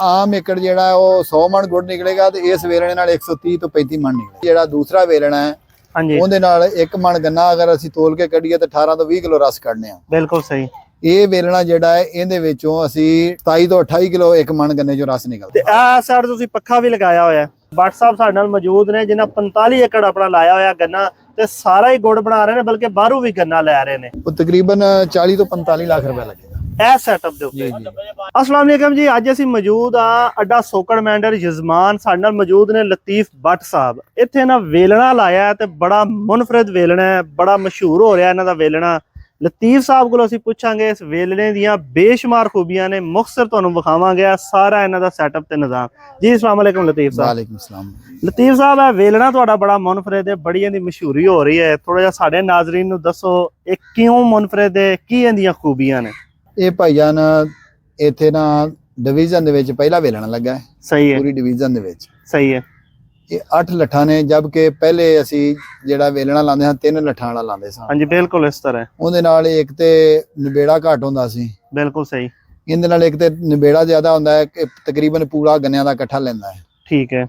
ਆਮ ਏਕੜ ਜਿਹੜਾ ਉਹ 100 ਮਣ ਗੁੜ ਨਿਕਲੇਗਾ ਤੇ ਇਸ ਵੇਲਣੇ ਨਾਲ 130 ਤੋਂ 35 ਮਣ ਨਿਕਲੇ। ਜਿਹੜਾ ਦੂਸਰਾ ਵੇਲਣਾ ਹੈ ਹਾਂਜੀ ਉਹਦੇ ਨਾਲ 1 ਮਣ ਗੰਨਾ ਅਗਰ ਅਸੀਂ ਤੋਲ ਕੇ ਕੱਢੀਏ ਤਾਂ 18 ਤੋਂ 20 ਕਿਲੋ ਰਸ ਕੱਢਨੇ ਆ। ਬਿਲਕੁਲ ਸਹੀ। ਇਹ ਵੇਲਣਾ ਜਿਹੜਾ ਹੈ ਇਹਦੇ ਵਿੱਚੋਂ ਅਸੀਂ 27 ਤੋਂ 28 ਕਿਲੋ 1 ਮਣ ਗੰਨੇ ਚੋਂ ਰਸ ਨਿਕਲਦਾ। ਤੇ ਆਹ ਸਾਈਡ ਤੁਸੀਂ ਪੱਖਾ ਵੀ ਲਗਾਇਆ ਹੋਇਆ ਹੈ। ਬੱਟ ਸਾਹਿਬ ਸਾਡੇ ਨਾਲ ਮੌਜੂਦ ਨੇ ਜਿਨ੍ਹਾਂ 45 ਏਕੜ ਆਪਣਾ ਲਾਇਆ ਹੋਇਆ ਗੰਨਾ ਤੇ ਸਾਰਾ ਹੀ ਗੁੜ ਬਣਾ ਰਹੇ ਨੇ, ਬਲਕਿ ਬਾਹਰੋਂ ਵੀ ਗੰਨਾ ਲੈ ਰਹੇ ਨੇ। ਉਹ ਤਕਰੀਬਨ 40 ਤੋਂ 45 ਲੱਖ ਰੁਪਏ ਲੱਗੇਗਾ ਇਹ ਸੈਟਅਪ ਦੇ ਉੱਤੇ। अस्सलाम वालेकुम जी, ਅੱਜ ਅਸੀਂ ਮੌਜੂਦ ਆ ਅੱਡਾ ਸੋਕੜ ਮੈਂਡਰ ਯਜ਼ਮਾਨ। ਸਾਡੇ ਨਾਲ ਮੌਜੂਦ ਨੇ ਲਤੀਫ ਬੱਟ ਸਾਹਿਬ। ਇੱਥੇ ਨਾ ਵੇਲਣਾ ਲਾਇਆ ਤੇ ਬੜਾ ਮੁਨਫਰਦ ਵੇਲਣਾ ਹੈ, ਬੜਾ ਮਸ਼ਹੂਰ ਹੋ ਰਿਹਾ ਇਹਨਾਂ ਦਾ ਵੇਲਣਾ। ਲਤੀਫ ਸਾਹਿਬ ਕੋਲ ਅਸੀਂ ਪੁੱਛਾਂਗੇ ਇਸ ਵੇਲਣੇ ਦੀਆਂ ਬੇਸ਼ੁਮਾਰ ਖੂਬੀਆਂ ਨੇ, ਮੁਖਤਸਰ ਤੁਹਾਨੂੰ ਵਿਖਾਵਾਂਗੇ ਸਾਰਾ ਇਹਨਾਂ ਦਾ ਸੈਟਅਪ ਤੇ ਨਿਜ਼ਾਮ। ਜੀ अस्सलाम वालेकुम लतीफ साहब। ਵਾਲੇਕੁਮ ਸਲਾਮ। ਲਤੀਫ ਸਾਹਿਬ ਇਹ ਵੇਲਣਾ ਤੁਹਾਡਾ ਬੜਾ ਮੁਨਫਰਦ ਹੈ, ਬੜੀ ਇਹਦੀ ਮਸ਼ਹੂਰੀ ਹੋ ਰਹੀ ਹੈ। ਥੋੜਾ ਜਿਹਾ ਸਾਡੇ ਨਾਜ਼ਰੀਨ ਨੂੰ ਦੱਸੋ ਇਹ ਕਿਉਂ ਮੁਨਫਰਦ ਹੈ, ਕੀ ਇਹਦੀਆਂ ਖੂਬੀਆਂ ਨੇ? ਇਹ ਭਾਈਜਾਨ ਇੱਥੇ ਨਾ ਡਿਵੀਜ਼ਨ ਦੇ ਵਿੱਚ ਪਹਿਲਾ ਵੇਲਣਾ ਲੱਗਾ ਹੈ। ਸਹੀ ਹੈ, ਪੂਰੀ ਡਿਵੀਜ਼ਨ ਦੇ ਵਿੱਚ ਸਹੀ ਹੈ। ਇਹ 8 ਲੱਠਾਂ ਨੇ, ਜਦਕਿ ਪਹਿਲੇ ਅਸੀਂ ਜਿਹੜਾ ਵੇਲਣਾ ਲਾਉਂਦੇ ਹਾਂ 3 ਲੱਠਾਂ ਵਾਲਾ ਲਾਉਂਦੇ ਸਾਂ। ਹਾਂਜੀ ਬਿਲਕੁਲ ਇਸ ਤਰ੍ਹਾਂ। ਉਹਦੇ ਨਾਲ ਇੱਕ ਤੇ ਨਿਬੇੜਾ ਘੱਟ ਹੁੰਦਾ ਸੀ। ਬਿਲਕੁਲ ਸਹੀ। ਇਹਦੇ ਨਾਲ ਇੱਕ ਤੇ ਨਿਬੇੜਾ ਜ਼ਿਆਦਾ ਹੁੰਦਾ ਹੈ ਕਿ ਤਕਰੀਬਨ ਪੂਰਾ ਗੰਨਿਆਂ ਦਾ ਇਕੱਠਾ ਲੈਂਦਾ ਹੈ। ਠੀਕ ਹੈ,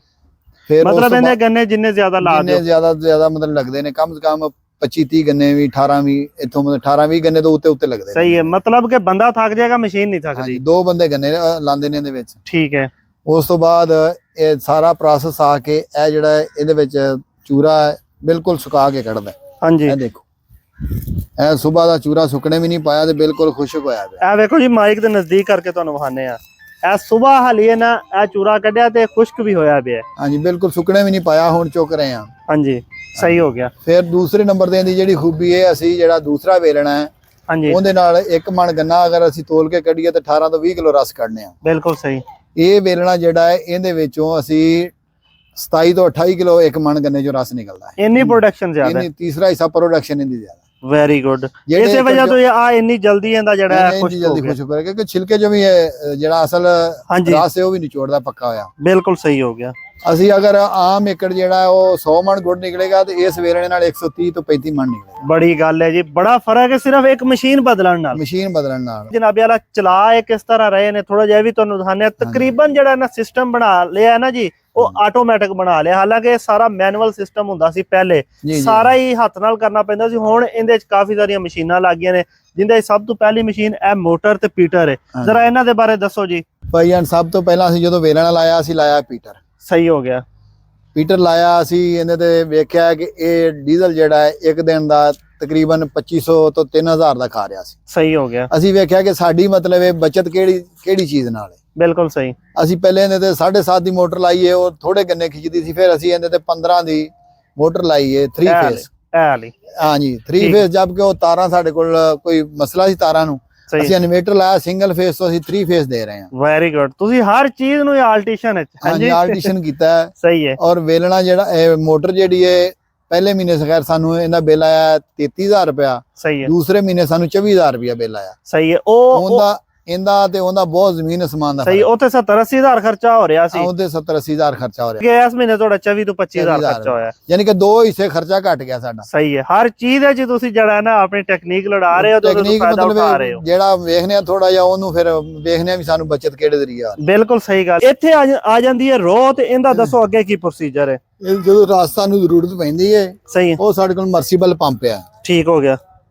ਫਿਰ ਮਤਲਬ ਇਹਨੇ ਗੰਨੇ ਜਿੰਨੇ ਜ਼ਿਆਦਾ ਲਾ ਦਿਓ, ਜਿੰਨੇ ਜ਼ਿਆਦਾ ਤੋਂ ਜ਼ਿਆਦਾ ਮਤਲਬ ਲੱਗਦੇ ਨੇ, ਕਮ ਸੇ ਕਮ 25-30 ਗੰਨੇ ਵੀ 18 ਵੀ ਇੱਥੋਂ ਮਤਲਬ 18-20 ਗੰਨੇ ਤੋਂ ਉੱਤੇ ਲੱਗਦੇ। ਸਹੀ ਹੈ, ਮਤਲਬ ਕਿ ਬੰਦਾ ਥੱਕ ਜਾਏਗਾ, ਮਸ਼ੀਨ ਨਹੀਂ ਥੱਕਦੀ। 2 ਬੰਦੇ ਗੰਨੇ ਲਾਉਂਦੇ ਨੇ ਇਹਦੇ ਵਿੱਚ। ਠੀਕ ਹੈ। ਉਸ ਤੋਂ ਬਾਅਦ ਇਹ ਸਾਰਾ ਪ੍ਰੋਸੈਸ ਆ ਕੇ ਇਹ ਜਿਹੜਾ ਇਹਦੇ ਵਿੱਚ ਚੂਰਾ ਬਿਲਕੁਲ ਸੁਕਾ ਕੇ ਕੱਢਦਾ। ਹਾਂਜੀ ਇਹ ਦੇਖੋ, ਇਹ ਸਵੇਰ ਦਾ ਚੂਰਾ ਸੁੱਕਣੇ ਵੀ ਨਹੀਂ ਪਾਇਆ ਤੇ ਬਿਲਕੁਲ ਖੁਸ਼ਕ ਹੋਇਆ ਪਿਆ। ਇਹ ਵੇਖੋ ਜੀ, ਮਾਈਕ ਦੇ ਨਜ਼ਦੀਕ ਕਰਕੇ ਤੁਹਾਨੂੰ ਵਿਖਾਣੇ ਆ। ਇਹ ਸਵੇਰ ਹਾਲੀ ਨਾ ਇਹ ਚੂਰਾ ਕੱਢਿਆ ਤੇ ਖੁਸ਼ਕ ਵੀ ਹੋਇਆ ਪਿਆ। ਹਾਂਜੀ ਬਿਲਕੁਲ ਸੁੱਕਣੇ ਵੀ ਨਹੀਂ ਪਾਇਆ, ਹੁਣ ਚੁੱਕ ਰਹੇ ਆ। ਹਾਂਜੀ ਸਹੀ ਹੋ ਗਿਆ। ਫਿਰ ਦੂਸਰੇ ਨੰਬਰ ਤੇ ਦੀ ਜਿਹੜੀ ਖੂਬੀ ਹੈ, ਅਸੀਂ ਜਿਹੜਾ ਦੂਸਰਾ ਵੇਲਣਾ ਹੈ ਹਾਂਜੀ ਉਹਦੇ ਨਾਲ 1 ਮਣ ਗੰਨਾ ਅਗਰ ਅਸੀਂ ਤੋਲ ਕੇ ਕੱਢੀਏ ਤਾਂ 18 ਤੋਂ 20 ਕਿਲੋ ਰਸ ਕੱਢਨੇ ਆ। ਬਿਲਕੁਲ ਸਹੀ। ਇਹ ਵੇਲਣਾ ਜਿਹੜਾ ਹੈ ਇਹਦੇ ਵਿੱਚੋਂ ਅਸੀਂ 27 ਤੋਂ 28 ਕਿਲੋ 1 ਮਣ ਗੰਨੇ ਚੋਂ ਰਸ ਨਿਕਲਦਾ ਹੈ। ਇੰਨੀ ਪ੍ਰੋਡਕਸ਼ਨ ਜ਼ਿਆਦਾ ਹੈ। ਇਹਨੀ ਤੀਸਰਾ ਹਿੱਸਾ ਪ੍ਰੋਡਕਸ਼ਨ ਇਹਦੀ ਜ਼ਿਆਦਾ। Very good. ਇਸੇ ਵਜ੍ਹਾ ਤੋਂ ਆ ਇੰਨੀ ਜਲਦੀ ਇਹਦਾ ਜਿਹੜਾ ਖੁਸ਼ਕ ਹੋ ਜਲਦੀ ਗਿਆ। ਖੁਸ਼ਕ ਹੋ ਗਿਆ ਕਿਉਂਕਿ ਛਿਲਕੇ ਜੋ ਵੀ ਹੈ ਜਿਹੜਾ ਅਸਲ ਰਸ ਹੈ ਉਹ ਵੀ ਨਿਚੋੜਦਾ ਪੱਕਾ ਹੋਇਆ। ਬਿਲਕੁਲ ਸਹੀ ਹੋ ਗਿਆ। ਅਸੀਂ ਅਗਰ ਆਮ ਏਕੜ ਜਿਹੜਾ ਉਹ 100 ਮਣ ਗੁੜ ਨਿਕਲੇਗਾ ਤੇ ਇਸ ਵੇਲਣੇ ਨਾਲ 130 ਤੋਂ 35 ਮਣ ਨਿਕਲੇਗਾ। ਬੜੀ ਗੱਲ ਹੈ ਜੀ, ਬੜਾ ਫਰਕ ਹੈ ਸਿਰਫ ਇੱਕ ਮਸ਼ੀਨ ਬਦਲਣ ਨਾਲ। ਮਸ਼ੀਨ ਬਦਲਣ ਨਾਲ ਜਨਾਬੇ ਵਾਲਾ ਚਲਾ ਇਹ ਕਿਸ ਤਰ੍ਹਾਂ ਰਹੇ ਨੇ, ਥੋੜਾ ਜਿਹਾ ਵੀ ਤੁਹਾਨੂੰ ਦਿਖਾਣੇ। ਤਕਰੀਬਨ ਜਿਹੜਾ ਨਾ ਸਿਸਟਮ ਬਣਾ ਲਿਆ ਨਾ ਜੀ, ਉਹ ਆਟੋਮੈਟਿਕ ਬਣਾ ਲਿਆ। ਹਾਲਾਂਕਿ ਸਾਰਾ ਮੈਨੂਅਲ ਸਿਸਟਮ ਹੁੰਦਾ ਸੀ ਪਹਿਲੇ, ਸਾਰਾ ਹੀ ਹੱਥ ਨਾਲ ਕਰਨਾ ਪੈਂਦਾ ਸੀ। ਹੁਣ ਇਹਦੇ ਚ ਕਾਫੀ ਸਾਰੀਆਂ ਮਸ਼ੀਨਾਂ ਲੱਗ ਗਈਆਂ ਨੇ, ਜਿੰਦੇ ਸਭ ਤੋਂ ਪਹਿਲੀ ਮਸ਼ੀਨ ਇਹ ਮੋਟਰ ਤੇ ਪੀਟਰ ਹੈ। ਜ਼ਰਾ ਇਹਨਾਂ ਦੇ ਬਾਰੇ ਦੱਸੋ ਜੀ। ਭਾਈਆਂ ਸਭ ਤੋਂ ਪਹਿਲਾਂ ਅਸੀਂ ਜਦੋਂ ਵੇਲਣਾ ਲਾਇਆ ਅਸੀਂ ਲਾਇਆ ਪੀਟਰ। ਸਹੀ ਹੋ ਗਿਆ। ਪੀਟਰ ਲਾਇਆ ਅਸੀਂ, ਇਹਦੇ ਤੇ ਵੇਖਿਆ ਕਿ ਇਹ ਡੀਜ਼ਲ ਜਿਹੜਾ ਹੈ ਇੱਕ ਦਿਨ ਦਾ ਤਕਰੀਬਨ 2500 ਤੋਂ 3000 ਦਾ ਖਾ ਰਿਹਾ ਸੀ। ਸਹੀ ਹੋ ਗਿਆ। ਅਸੀਂ ਵੇਖਿਆ ਕਿ ਸਾਡੀ ਮਤਲਬ ਇਹ ਬਚਤ ਕਿਹੜੀ ਚੀਜ਼ ਨਾਲ ਹੈ। ਬਿਲਕੁਲ ਸਹੀ। ਅਸੀਂ ਪਹਿਲੇ ਇਹਦੇ ਤੇ 7.5 ਦੀ ਮੋਟਰ ਲਾਈਏ, ਉਹ ਥੋੜੇ ਗੰਨੇ ਖਿੱਚਦੀ ਸੀ। ਫਿਰ ਅਸੀਂ ਇਹਦੇ ਤੇ 15 ਦੀ ਮੋਟਰ ਲਾਈਏ 3 ਫੇਸ। ਹਾਂਜੀ 3 ਫੇਸ, ਜਦਕਿ ਉਹ ਤਾਰਾਂ ਸਾਡੇ ਕੋਲ ਕੋਈ ਮਸਲਾ ਸੀ ਤਾਰਾਂ ਨੂੰ। ਅਸੀਂ ਇਨਵੇਟਰ ਲਾਇਆ ਸਿੰਗਲ ਫੇਸ ਤੋਂ, ਅਸੀਂ 3 ਫੇਸ ਦੇ ਰਹੇ ਹਾਂ। Very good. ਤੁਸੀਂ ਹਰ ਚੀਜ਼ ਨੂੰ ਆਲਟੀਸ਼ਨ ਹੈ। ਹਾਂਜੀ ਆਲਟੀਸ਼ਨ ਕੀਤਾ ਹੈ। ਸਹੀ ਹੈ। ਔਰ ਵੇਲਣਾ ਜਿਹੜਾ ਮੋਟਰ ਜਿਹੜੀ ਹੈ ਪਹਿਲੇ ਮਹੀਨੇ ਖੈਰ ਸਾਨੂੰ ਇਹਦਾ ਬਿੱਲ ਆਇਆ 33000 ਰੁਪਇਆ। ਸਹੀ ਹੈ। ਦੂਸਰੇ ਮਹੀਨੇ ਸਾਨੂੰ 24000 ਰੁਪਇਆ ਬਿੱਲ ਆਇਆ। ਸਹੀ ਹੈ। ਇਹਦਾ ਤੇ ਉਹਦਾ ਬਹੁਤ ਜ਼ਮੀਨ ਅਸਮਾਨ ਦਾ। ਸਹੀ। ਉੱਥੇ 70-80 ਖਰਚਾ ਹੋ ਰਿਹਾ ਸੀ। ਉਹਦੇ 70-80 ਖਰਚਾ ਹੋ ਰਿਹਾ। ਇਸ ਮਹੀਨੇ ਤੁਹਾਡਾ 24 ਤੋਂ 25 ਖਰਚਾ ਹੋਇਆ, ਯਾਨੀ ਕਿ 2 ਹਿੱਸੇ ਖਰਚਾ ਘਟ ਗਿਆ ਸਾਡਾ। ਸਹੀ ਹੈ। ਹਰ ਚੀਜ਼ ਹੈ ਜੀ ਤੁਸੀਂ ਜਿਹੜਾ ਨਾ ਆਪਣੀ ਟੈਕਨੀਕ ਲੜਾ ਰਹੇ ਹੋ, ਟੈਕਨੀਕ ਮਤਲਬ ਜਿਹੜਾ ਵੇਖਨੇ ਆ ਥੋੜਾ ਜਿਹਾ ਉਹਨੂੰ ਫਿਰ ਵੇਖਨੇ ਆ ਵੀ ਸਾਨੂੰ ਬਚਤ ਕਿਹੜੇ ਜ਼ਰੀਏ ਆ। ਬਿਲਕੁਲ ਸਹੀ ਗੱਲ। ਇੱਥੇ ਆ ਜਾਂਦੀ ਹੈ ਰੋ, ਤੇ ਇਹਦਾ ਦੱਸੋ ਅੱਗੇ ਕੀ ਪ੍ਰੋਸੀਜਰ ਹੈ? ਜਦੋਂ ਰਾਸਤਾ ਨੂੰ ਜ਼ਰੂਰਤ ਪੈਂਦੀ ਹੈ, ਸਹੀ ਹੈ, ਉਹ ਸਾਡੇ ਕੋਲ ਮਰਸੀਬਲ ਪੰਪ ਆ। ਠੀਕ ਹੋ ਗਿਆ।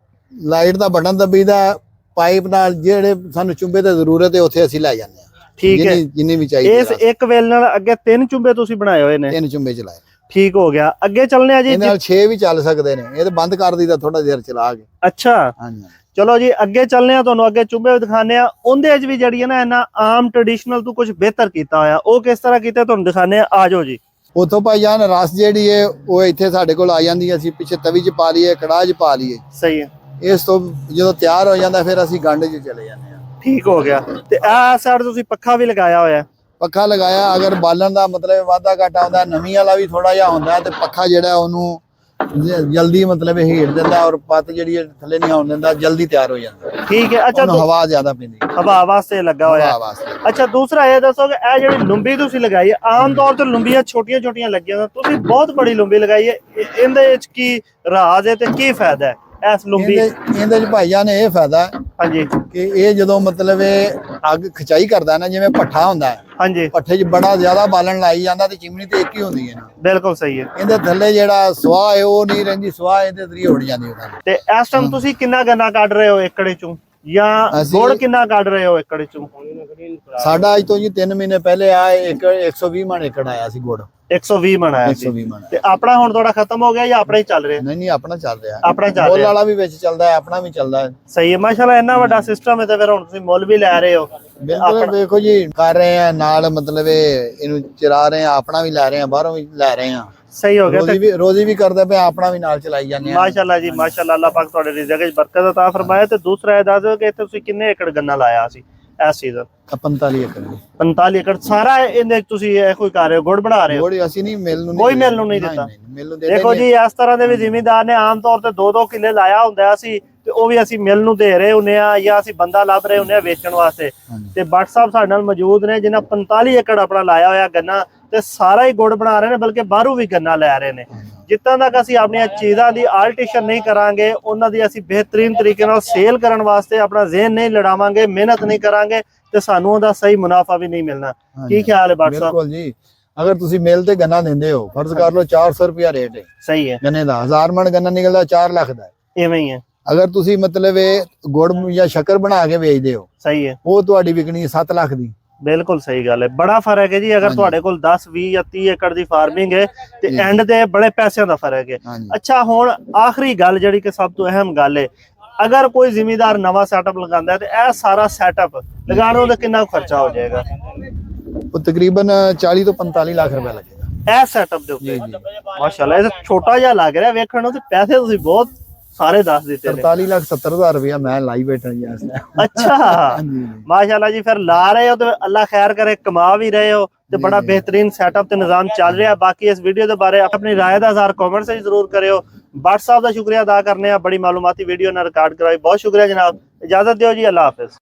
ਲਾਈਟ ਦਾ ਬਟਨ ਦੱਬੀਦਾ, ਪਾਈਪ ਨਾਲ ਜਿਹੜੇ ਸਾਨੂੰ ਚੁੰਬੇ ਦੀ ਜ਼ਰੂਰਤ ਹੈ ਉੱਥੇ ਅਸੀਂ ਲੈ ਜਾਂਦੇ ਹਾਂ। ਠੀਕ ਹੈ। ਜਿੰਨੀ ਵੀ ਚਾਹੀਦੀ ਇਸ ਇੱਕ ਵੇਲ ਨਾਲ ਅੱਗੇ 3 ਚੁੰਬੇ ਤੁਸੀਂ ਬਣਾਏ ਹੋਏ ਨੇ? 3 ਚੁੰਬੇ ਚਲਾਏ। ਠੀਕ ਹੋ ਗਿਆ। ਅੱਗੇ ਚੱਲਨੇ ਆ ਜੀ। ਇਹਦੇ ਨਾਲ 6 ਵੀ ਚੱਲ ਸਕਦੇ ਨੇ। ਇਹ ਤਾਂ ਬੰਦ ਕਰ ਦਈਦਾ ਥੋੜਾ ਜਿਹਾ ਚਲਾ ਕੇ। ਅੱਛਾ ਹਾਂਜੀ ਚਲੋ ਜੀ ਅੱਗੇ ਚੱਲਨੇ ਆ, ਤੁਹਾਨੂੰ ਅੱਗੇ ਚੁੰਬੇ ਦਿਖਾਣੇ ਆ। ਉਹਦੇ ਵਿੱਚ ਵੀ ਜਿਹੜੀ ਹੈ ਨਾ ਇਹਨਾਂ ਆਮ ਟ੍ਰੈਡੀਸ਼ਨਲ ਤੋਂ ਕੁਝ ਬਿਹਤਰ ਕੀਤਾ ਹੋਇਆ। ਉਹ ਕਿਸ ਤਰ੍ਹਾਂ ਕੀਤਾ ਤੁਹਾਨੂੰ ਦਿਖਾਣੇ ਆ। ਆ ਜਾਓ ਜੀ। ਉਥੋਂ ਭਾਈ ਜਾਨ ਰਸ ਜਿਹੜੀ ਹੈ ਉਹ ਇੱਥੇ ਸਾਡੇ ਕੋਲ ਆ ਜਾਂਦੀ ਹੈ। ਅਸੀਂ ਪਿੱਛੇ ਤਵੀ 'ਚ ਪਾ ਲਈਏ, ਕੜਾਹ 'ਚ ਪਾ ਲਈਏ। ਸਹੀ ਹੈ। ਇਸ ਤੋਂ ਜਦੋਂ ਤਿਆਰ ਹੋ ਜਾਂਦਾ ਫਿਰ ਅਸੀਂ ਗੰਢ 'ਚ ਚਲੇ ਜਾਂਦੇ ਹਾਂ। ਠੀਕ ਹੋ ਗਿਆ। ਤੇ ਆਹ ਸਾਈਡ ਤੁਸੀਂ ਪੱਖਾ ਵੀ ਲਗਾਇਆ ਹੋਇਆ? ਪੱਖਾ ਲਗਾਇਆ। ਅਗਰ ਬਾਲਣ ਦਾ ਮਤਲਬ ਵਾਧਾ ਘਾਟਾ ਹੁੰਦਾ, ਨਵੀਂ ਵਾਲਾ ਵੀ ਥੋੜਾ ਜਿਹਾ ਹੁੰਦਾ, ਤੇ ਪੱਖਾ ਜਿਹੜਾ ਉਹਨੂੰ ਜਲਦੀ ਮਤਲਬ ਹੀਟ ਦਿੰਦਾ ਔਰ ਪੱਤ ਜਿਹੜੀ ਥੱਲੇ ਨਹੀਂ ਆਉਣ ਦਿੰਦਾ, ਜਲਦੀ ਤਿਆਰ ਹੋ ਜਾਂਦਾ। ਠੀਕ ਹੈ। ਅੱਛਾ ਹਵਾ ਜ਼ਿਆਦਾ ਪੈਂਦੀ, ਹਵਾ ਵਾਸਤੇ ਲੱਗਾ ਹੋਇਆ। ਅੱਛਾ ਦੂਸਰਾ ਇਹ ਦੱਸੋ ਕਿ ਇਹ ਜਿਹੜੀ ਲੰਬੀ ਤੁਸੀਂ ਲਗਾਈ ਹੈ, ਆਮ ਤੌਰ ਤੇ ਲੰਬੀਆਂ ਛੋਟੀਆਂ ਲੱਗੀਆਂ, ਤੁਸੀਂ ਬਹੁਤ ਬੜੀ ਲੰਬੀ ਲਗਾਈ ਹੈ। ਇਹਦੇ ਵਿੱਚ ਕੀ ਰਾਜ਼ ਹੈ ਤੇ ਕੀ ਫਾਇਦਾ ਹੈ? ਇਸ ਲੰਬੀ ਇਹਦੇ ਚ ਭਾਈਆਂ ਨੇ ਇਹ ਫਾਇਦਾ ਹਾਂਜੀ ਕਿ ਇਹ ਜਦੋਂ ਮਤਲਬ ਇਹ ਅੱਗ ਖਿਚਾਈ ਕਰਦਾ ਨਾ, ਜਿਵੇਂ ਭੱਠਾ ਹੁੰਦਾ ਹੈ, ਹਾਂਜੀ ਭੱਠੇ 'ਚ ਬੜਾ ਜ਼ਿਆਦਾ ਬਾਲਣ ਲਾਈ ਜਾਂਦਾ ਤੇ ਚਿਮਨੀ ਤੇ ਇੱਕ ਹੀ ਹੁੰਦੀ ਹੈ ਨਾ। ਬਿਲਕੁਲ ਸਹੀ ਹੈ। ਇਹਦੇ ਥੱਲੇ ਜਿਹੜਾ ਸਵਾਹ ਹੈ ਉਹ ਨਹੀਂ ਰਹਿੰਦੀ, ਸਵਾਹ ਇਹਦੇ ਤਰੀ ਉੱਡ ਜਾਂਦੀ ਉਹਦਾ। ਤੇ ਇਸ ਟਾਈਮ ਤੁਸੀਂ ਕਿੰਨਾ ਗੰਨਾ ਕੱਢ ਰਹੇ ਹੋ ਏਕੜ ਚੋਂ, ਜਾਂ ਗੁੜ ਕਿੰਨਾ ਕੱਢ ਰਹੇ ਹੋ ਏਕੜ ਚੋਂ? ਸਾਡਾ ਅੱਜ ਤੋਂ ਜੀ 3 ਮਹੀਨੇ ਪਹਿਲੇ ਆ ਇੱਕ 120 ਮਣ ਏਕੜ ਆਇਆ ਸੀ ਗੁੜ। 120 ਮਣ ਆਇਆ ਸੀ 120 ਮਣ। ਤੇ ਆਪਣਾ ਹੁਣ ਥੋੜਾ ਖਤਮ ਹੋ ਗਿਆ ਜਾਂ ਆਪਣਾ ਹੀ ਚੱਲ ਰਿਹਾ? ਨਹੀਂ ਨਹੀਂ, ਆਪਣਾ ਚੱਲ ਰਿਹਾ। ਆਪਣਾ ਚੱਲ ਮੁੱਲ ਰਿਹਾ, ਵਾਲਾ ਵੀ ਵਿੱਚ ਚੱਲਦਾ ਹੈ, ਆਪਣਾ ਵੀ ਚੱਲਦਾ ਹੈ। ਸਹੀ ਹੈ ਮਾਸ਼ਾਅੱਲਾ। ਇੰਨਾ ਵੱਡਾ ਸਿਸਟਮ ਹੈ ਤੇ ਫਿਰ ਹੁਣ ਤੁਸੀਂ ਮੁੱਲ ਵੀ ਲੈ ਰਹੇ ਹੋ। ਬਿਲਕੁਲ ਵੇਖੋ ਜੀ, ਕਰ ਰਹੇ ਆ ਨਾਲ, ਮਤਲਬ ਇਹਨੂੰ ਚਰਾ ਰਹੇ ਆ, ਆਪਣਾ ਵੀ ਲੈ ਰਹੇ ਆ, ਬਾਹਰੋਂ ਵੀ ਲੈ ਰਹੇ ਆ। ਸਹੀ ਹੋ ਗਿਆ। ਰੋਜ਼ੀ ਵੀ ਕਰਦਾ ਪਿਆ, ਆਪਣਾ ਵੀ ਨਾਲ ਚਲਾਈ ਜਾਂਦੇ ਆ। ਮਾਸ਼ਾਅੱਲਾ ਜੀ ਮਾਸ਼ਾਅੱਲਾ, ਅੱਲਾਹ ਪਾਕ ਤੁਹਾਡੇ ਰਿਜ਼ਕ ਵਿੱਚ ਬਰਕਤ ਅਤਾ ਫਰਮਾਏ। ਤੇ ਦੂਸਰਾ ਇਹ ਦੱਸ ਦਿਓ ਕਿ ਇੱਥੇ ਤੁਸੀਂ ਕਿੰਨੇ ਏਕੜ ਗੰਨਾ ਲਾਇਆ ਸੀ ਇਸ ਸੀਜ਼ਨ? 45 ਏਕੜ। 45 ਏਕੜ ਸਾਰਾ ਇਹਦੇ ਤੁਸੀਂ ਇਹ ਕੋਈ ਕਰ ਰਹੇ ਹੋ, ਗੁੜ ਬਣਾ ਰਹੇ ਹੋ? ਗੁੜ ਅਸੀਂ ਨਹੀਂ, ਮਿਲ ਨੂੰ ਕੋਈ ਮਿਲ ਨੂੰ ਨਹੀਂ ਦਿੱਤਾ। ਮਿਲ ਨੂੰ ਦੇਖੋ ਜੀ, ਇਸ ਤਰ੍ਹਾਂ ਦੇ ਵੀ ਜ਼ਿਮੀਂਦਾਰ ਨੇ ਆਮ ਤੌਰ ਤੇ 2-2 ਕਿੱਲੇ ਲਾਇਆ ਹੁੰਦਾ ਸੀ, ਤੇ ਉਹ ਵੀ ਅਸੀਂ ਮਿਲ ਨੂੰ ਦੇ ਰਹੇ ਹੁੰਨੇ ਆ, ਜਾਂ ਅਸੀਂ ਬੰਦਾ ਲੱਭ ਰਹੇ ਹੁੰਨੇ ਆ ਵੇਚਣ ਵਾਸਤੇ। ਤੇ ਬੱਟ ਸਾਹਿਬ ਸਾਡੇ ਨਾਲ ਮੌਜੂਦ ਨੇ ਜਿਨ੍ਹਾਂ 45 ਏਕੜ ਆਪਣਾ ਲਾਇਆ ਹੋਇਆ ਗੰਨਾ, ਤੇ ਸਾਰਾ ਹੀ ਗੁੜ ਬਣਾ ਰਹੇ ਨੇ, ਬਲਕਿ ਬਾਹਰੋਂ ਵੀ ਗੰਨਾ ਲੈ ਰਹੇ ਨੇ। ਜਿੱਦਾਂ ਤੱਕ ਅਸੀਂ ਆਪਣੀਆਂ ਚੀਜ਼ਾਂ ਦੀ ਆਲਟੇਸ਼ਨ ਨਹੀਂ ਕਰਾਂਗੇ, ਉਹਨਾਂ ਦੀ ਅਸੀਂ ਬਿਹਤਰੀਨ ਤਰੀਕੇ ਨਾਲ ਸੇਲ ਕਰਨ ਵਾਸਤੇ ਆਪਣਾ ਜ਼ਿਹਨ ਨਹੀਂ ਲੜਾਵਾਂਗੇ, ਮਿਹਨਤ ਨਹੀਂ ਕਰਾਂਗੇ, ਤੇ ਸਾਨੂੰ ਉਹਦਾ ਸਹੀ ਮੁਨਾਫਾ ਵੀ ਨਹੀਂ ਮਿਲਣਾ। ਕੀ ਖਿਆਲ ਹੈ ਬੱਟ ਸਾਹਿਬ? ਬਿਲਕੁਲ ਜੀ, ਅਗਰ ਤੁਸੀਂ ਮਿਲ ਤੇ ਗੰਨਾ ਦਿੰਦੇ ਹੋ, ਫਰਜ਼ ਕਰ ਲਓ 400 ਰੁਪਿਆ ਰੇਟ ਹੈ ਸਹੀ ਹੈ ਗੰਨੇ ਦਾ, 1000 ਮਣ ਗੰਨਾ ਨਿਕਲਦਾ 4 ਲੱਖ ਦਾ। ਇਵੇਂ ਹੀ ਹੈ। ਅਗਰ ਤੁਸੀਂ ਮਤਲਬ ਇਹ ਗੁੜ ਜਾਂ ਸ਼ੱਕਰ ਬਣਾ ਕੇ ਵੇਚਦੇ ਹੋ, ਸਹੀ ਹੈ, ਉਹ ਤੁਹਾਡੀ ਵਿਕਣੀ 7 ਲੱਖ ਦੀ। ਬਿਲਕੁਲ ਸਹੀ ਗੱਲ ਹੈ। ਬੜਾ ਫਰਕ ਹੈ ਜੀ। ਅਗਰ ਤੁਹਾਡੇ ਕੋਲ 10, 20 ਜਾਂ 30 ਏਕੜ ਦੀ ਫਾਰਮਿੰਗ ਹੈ ਤੇ ਐਂਡ ਤੇ ਬੜੇ ਪੈਸਿਆਂ ਦਾ ਫਰਕ ਹੈ। ਅੱਛਾ, ਹੁਣ ਆਖਰੀ ਗੱਲ ਜਿਹੜੀ ਕਿ ਸਭ ਤੋਂ ਅਹਿਮ ਗੱਲ ਹੈ, ਅਗਰ ਕੋਈ ਜ਼ਿਮੀਂਦਾਰ ਨਵਾਂ ਸੈਟਅਪ ਲਗਾਉਂਦਾ ਹੈ ਤੇ ਇਹ ਸਾਰਾ ਸੈਟਅਪ ਲਗਾਉਣ ਦਾ ਕਿੰਨਾ ਖਰਚਾ ਹੋ ਜਾਏਗਾ? ਉਹ ਤਕਰੀਬਨ 40 ਤੋਂ 45 ਲੱਖ ਰੁਪਏ ਲੱਗੇਗਾ ਇਹ ਸੈਟਅਪ ਦੇ ਉੱਤੇ। ਮਾਸ਼ਾਅੱਲਾ, ਇਹ ਤਾਂ ਛੋਟਾ ਜਿਹਾ ਲੱਗ ਰਿਹਾ ਵੇਖਣ ਨੂੰ, ਤੇ ਪੈਸੇ ਤੁਸੀਂ ਬਹੁਤ ਸਾਰੇ ਦੱਸ ਦਿੱਤੇ ਨੇ। 43,70,000 ਰੁਪਇਆ ਮੈਂ ਲਾਈ ਬੈਠਾ ਜੀ ਇਸ ਟਾਈਮ। ਅੱਛਾ, ਮਾਸ਼ਾਅੱਲਾ ਜੀ, ਫਿਰ ਲਾ ਰਹੇ ਹੋ ਤੇ ਅੱਲਾ ਖੈਰ ਕਰੇ, ਕਮਾ ਵੀ ਰਹੇ ਹੋ, ਤੇ ਬੜਾ ਬਿਹਤਰੀਨ ਸੈਟਅਪ ਤੇ ਨਿਜ਼ਾਮ ਚੱਲ ਰਿਹਾ। ਬਾਕੀ ਇਸ ਵੀਡੀਓ ਦੇ ਬਾਰੇ ਆਪਣੀ ਰਾਏ ਦਾ ਇਜ਼ਹਾਰ ਕਮੈਂਟਸ ਵਿੱਚ ਜ਼ਰੂਰ ਕਰਿਓ। ਬੱਟ ਸਾਹਿਬ ਦਾ ਸ਼ੁਕਰੀਆ ਅਦਾ ਕਰਨੇ ਆ, ਬੜੀ ਮਾਲੂਮਾਤੀ ਵੀਡੀਓ ਨਾਲ ਰਿਕਾਰਡ ਕਰਵਾਈ। ਬਹੁਤ ਸ਼ੁਕਰੀਆ ਜਨਾਬ, ਇਜਾਜ਼ਤ ਦਿਓ ਜੀ, ਅੱਲਾ ਹਾਫਿਜ਼।